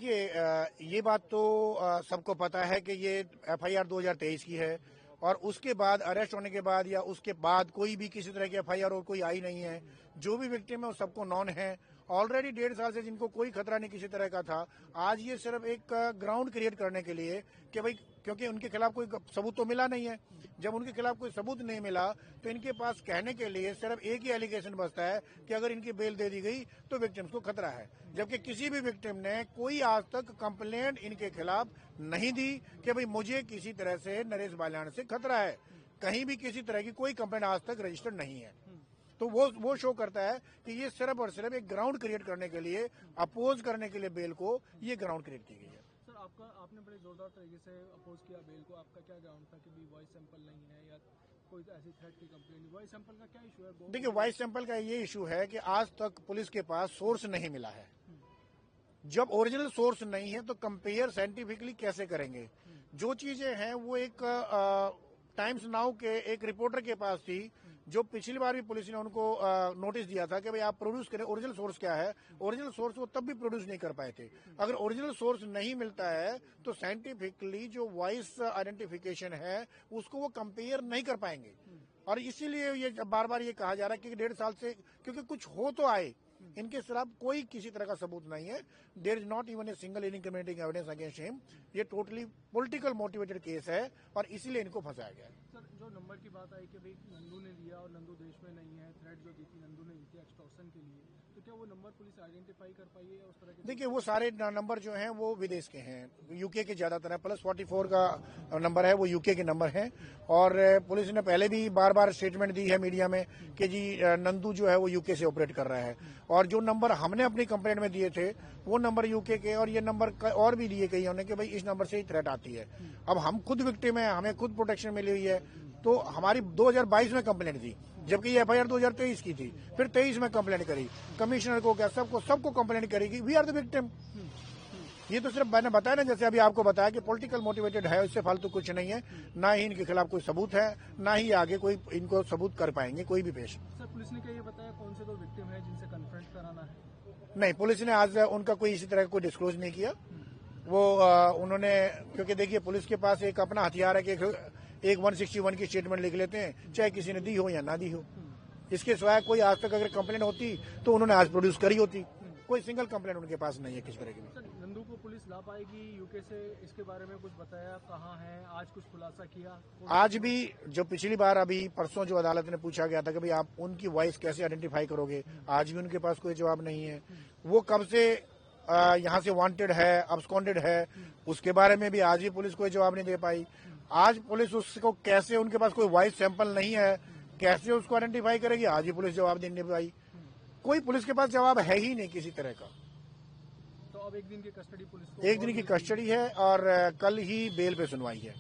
देखिए ये बात तो सबको पता है कि ये एफआईआर 2023 की है और उसके बाद अरेस्ट होने के बाद या उसके बाद कोई भी किसी तरह की एफआईआर और कोई आई नहीं है। जो भी विक्टिम है वो सबको नॉन है। ऑलरेडी 1.5 साल से जिनको कोई खतरा नहीं किसी तरह का था, आज ये सिर्फ एक ग्राउंड क्रिएट करने के लिए कि भाई क्योंकि उनके खिलाफ कोई सबूत तो मिला नहीं है। जब उनके खिलाफ कोई सबूत नहीं मिला तो इनके पास कहने के लिए सिर्फ एक ही एलिगेशन बचता है कि अगर इनकी बेल दे दी गई तो विक्टिम्स को खतरा है, जबकि किसी भी विक्टिम ने कोई आज तक कंप्लेंट इनके खिलाफ नहीं दी कि भाई मुझे किसी तरह से नरेश बालियान से खतरा है। कहीं भी किसी तरह की कोई कंप्लेंट आज तक रजिस्टर्ड नहीं है। तो वो शो करता है कि ये सिर्फ और सिर्फ एक ग्राउंड क्रिएट करने के लिए, अपोज करने के लिए बेल को ये ग्राउंड क्रिएट की गई है। सर आपने बड़े जोरदार तरीके से अपोज किया बेल को। आपका क्या ग्राउंड था कि वॉइस सैंपल नहीं है या कोई ऐसी थ्रेट की कंप्लेंट? वॉइस सैंपल का क्या इशू है? देखिए वॉइस सैंपल का ये इशू है कि आज तक पुलिस के पास सोर्स नहीं मिला है। जब ओरिजिनल सोर्स नहीं है तो कंपेयर साइंटिफिकली कैसे करेंगे? जो चीजें हैं वो एक टाइम्स नाउ के एक रिपोर्टर के पास थी, जो पिछली बार भी पुलिस ने उनको नोटिस दिया था कि भाई आप प्रोड्यूस करें ओरिजिनल सोर्स क्या है। ओरिजिनल सोर्स वो तब भी प्रोड्यूस नहीं कर पाए थे। अगर ओरिजिनल सोर्स नहीं मिलता है तो साइंटिफिकली जो वॉइस आइडेंटिफिकेशन है उसको वो कंपेयर नहीं कर पाएंगे। और इसीलिए ये बार बार ये कहा जा रहा है कि 1.5 साल से क्योंकि कुछ हो तो आए, इनके खिलाफ कोई किसी तरह का सबूत नहीं है। There is not even a single incriminating evidence against him. ये टोटली पॉलिटिकल मोटिवेटेड केस है और इसीलिए इनको फंसाया गया है। सर जो नंबर की बात आई कि भाई नंदू ने दिया और नंदू देश में नहीं है, थ्रेट जो दी थी नंदू ने दी थी एक्सटॉर्शन के लिए, तो क्या वो नंबर पुलिस आइडेंटिफाई कर पाई है उस तरह के? देखिए वो सारे नंबर जो हैं वो विदेश के हैं, यूके के ज्यादातर है। +44 का नंबर है वो यूके के नंबर हैं। और पुलिस ने पहले भी बार बार स्टेटमेंट दी है मीडिया में कि जी नंदू जो है वो यूके से ऑपरेट कर रहा है। और जो नंबर हमने अपनी कंप्लेंट में दिए थे वो नंबर यूके के, और ये नंबर और भी दिए गए उन्होंने कि भाई इस नंबर से ही थ्रेट आती है। अब हम खुद विक्टिम है, हमें खुद प्रोटेक्शन मिली हुई है। तो हमारी 2022 में कंप्लेंट थी, जबकि ये एफआईआर 2023 की थी। फिर 23 में कंप्लेंट करी, कमिश्नर को क्या सबको कंप्लेंट करेगी। We are the victim. ये तो सिर्फ मैंने बताया ना, जैसे अभी आपको बताया कि पॉलिटिकल मोटिवेटेड है, इससे फालतू कुछ नहीं है। ना ही इनके खिलाफ कोई सबूत है, ना ही आगे कोई इनको सबूत कर पाएंगे कोई भी पेश। सर पुलिस ने क्या ये बताया कौन से दो विक्टिम है जिनसे कन्फ्रंट कराना है? नहीं, पुलिस ने आज उनका कोई इसी तरह का कोई डिस्क्लोज नहीं किया। वो उन्होंने, क्योंकि देखिए पुलिस के पास एक अपना हथियार है कि एक 161 की स्टेटमेंट लिख लेते हैं, चाहे किसी ने दी हो या ना दी हो। इसके सिवाय कोई आज तक अगर कंप्लेंट होती तो उन्होंने आज प्रोड्यूस करी होती। कोई सिंगल कंप्लेंट उनके पास नहीं है किसी तरह की। सर नंदू को पुलिस ला पाएगी यूके से? इसके बारे में कुछ बताया, कहाँ है? आज कुछ खुलासा किया? आज भी जो पिछली बार अभी परसों जो अदालत ने पूछा गया था कि भाई आप उनकी वॉइस कैसे आइडेंटिफाई करोगे, आज भी उनके पास कोई जवाब नहीं है। वो कब से यहाँ से वांटेड है, अब्सकॉन्डेड है, उसके बारे में भी आज भी पुलिस कोई जवाब नहीं दे पाई। आज पुलिस उसको कैसे, उनके पास कोई वॉइस सैंपल नहीं है, कैसे उसको आइडेंटिफाई करेगी, आज ही पुलिस जवाब नहीं दे पाई। कोई पुलिस के पास जवाब है ही नहीं किसी तरह का। तो अब एक दिन की कस्टडी पुलिस को, एक दिन की कस्टडी है और कल ही बेल पे सुनवाई है।